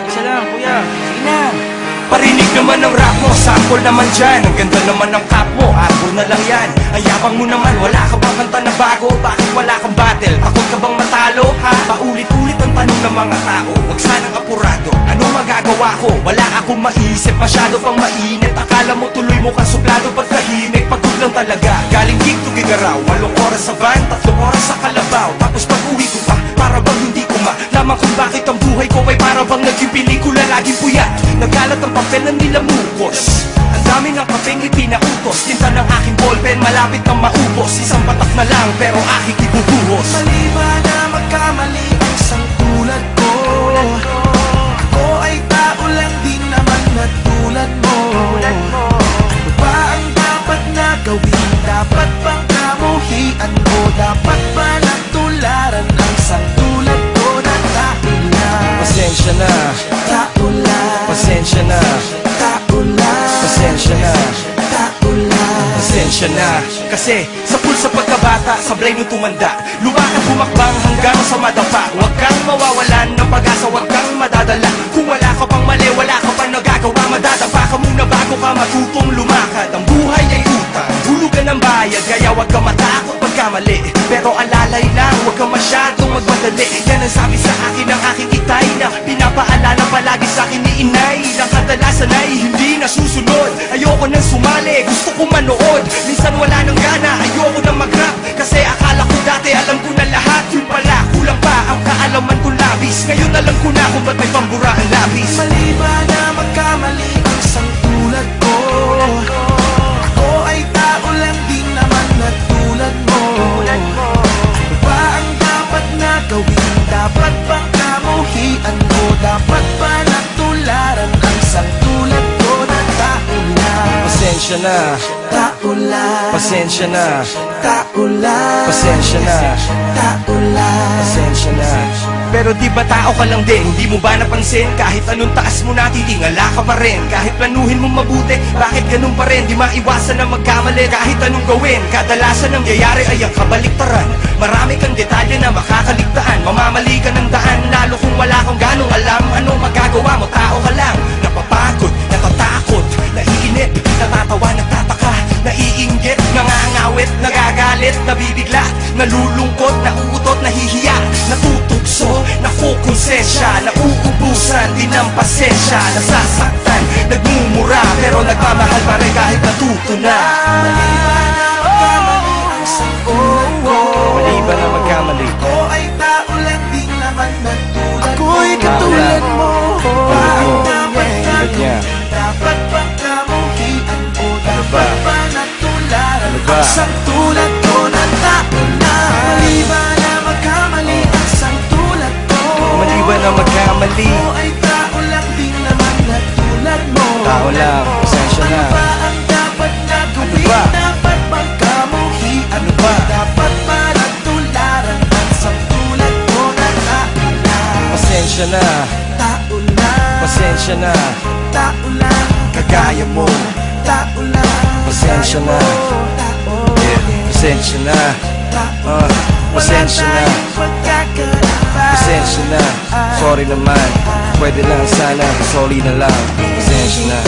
isa lang, kuya. Sige na. Parinig naman ng rap mo, sample naman dyan. Ang ganda naman ng cap mo, arbor na lang yan. Ang yabang mo naman, wala ka bang kanta na bago? Bakit wala kang battle? Takot ka bang matalo? Ha? Paulit-ulit ang tanong ng mga tao. Huwag sanang apurado, ano magagawa ko? Wala akong maisip, masyado pang mainit. Akala mo tuloy mo kang suplado pagkahimik. Pagod lang talaga, galing gig to gigaraw. 8 oras sa van, 3 oras sa kalabaw. Tapos pag-uwi ko pa, para bang hindi ko malaman kung bakit ang buhay ko ay para bang naging pelikula. Laging puyat, nagkalat ang papel na nilamukos. Ang dami ng kapeng ipinautos. Tinta ng aking ballpen, malapit nang maubos. Isang patak na lang, pero aking ibubuhos. Mali ba na magkamali ang isang tulad ko? Ako ay tao lang din naman na tulad mo. Ano ba ang dapat na gawin? Dapat bang kamuhian mo? Dapat ba natularan ang isang tulad ko na tao lang? Pasensya na, Tao lang, pasensya na, tao lang, pasensya na, tao lang. pasensya na. Kasi sa pulsa pagkabata, sablay nung tumanda, lumakad bumakbang hanggang sa madapa. Huwag kang mawawalan ng pag-asa, huwag kang madadala. Kung wala ka pang mali, wala ka pang nagagawa, madadapa ka muna bago ka matutong lumakad. Ang buhay ay utang, hulugan ng bayad, kaya huwag ka matakot pagkamali. Pero alalay lang, huwag ka masyadong magmadali. Yan ang sabi sa akin ng aking itay, na pinapaalala palagi sa akin ni inay, na kadalasan ay hindi nasusunod. Ayoko nang sumali, gusto ko manood. Minsan wala nang gana, ayoko nang mag-rap, kasi akala ko dati alam ko na lahat. Yun pala, kulang pa ang kaalaman ko labis. Ngayon alam ko na kung ba't may pambura ang labis. Mali ba na magkamali ang isang tulad ko? Ako ay tao lang din naman na tulad mo. Ano ba ang dapat na gawin? Dapat bang kamuhian mo? Dapat ba natularan ang isang tulad ko na tao lang? Pasensya na, Tao lang, pasensya na, tao lang, pasensya na, tao lang. pasensya na. Pero di ba tao ka lang din? Di mo ba napansin? Kahit anong taas mo natitingala ka pa rin. Kahit planuhin mo mabuti, bakit ganun pa rin? Di maiwasan na magkamali. Kahit anong gawin, kadalasan ang nangyayari ay ang kabaliktaran. Marami kang detalye na makakaligtaan. Mamamali ka ng daan, lalo kung wala kang ganong alam. Anong magagawa mo? Tao ka lang. Napapagod, natatakot, naiinip, natatawa, natataka, naiinggit, nangangawit, nagagalit, nabibigla, nalulungkot, nauutot, nahihiya, natutugso, nakukonsensya, nauubusan din ng pasensya, nasasaktan, nagmumura, pero nagmamahal pa rin kahit natuto na. Mali ba na magkamali ang isang tulad ko? Mali ba na magkamali? Ako ay tao lang din naman na tulad mo. Ako'y katulad mo. Ba ang dapat Tulad niya. gawin? Dapat bang kamuhian mo? Ano ba? Dapat ba natularan Ano ba? ang isang tulad ko na tao lang? Mali ba na magkamali ang isang tulad ko? Mali ba na magkamali? Ako ay tao lang din naman na tulad mo. Tao lang, pasensya na. Ano ba ang dapat na gawin? ba? Dapat bang kamuhian Ano ba? Dapat ba natularan ang isang tulad ko na tao lang? Pasensya na, Tao lang, pasensya na, tao lang, kagaya mo. tao lang, Pasensya na. tao, Pasensya na, tao. pasensya na, Wala tayong pagkakaiba. pasensya na. Sorry naman, pwede lang sana, sorry na lang. Pasensya na.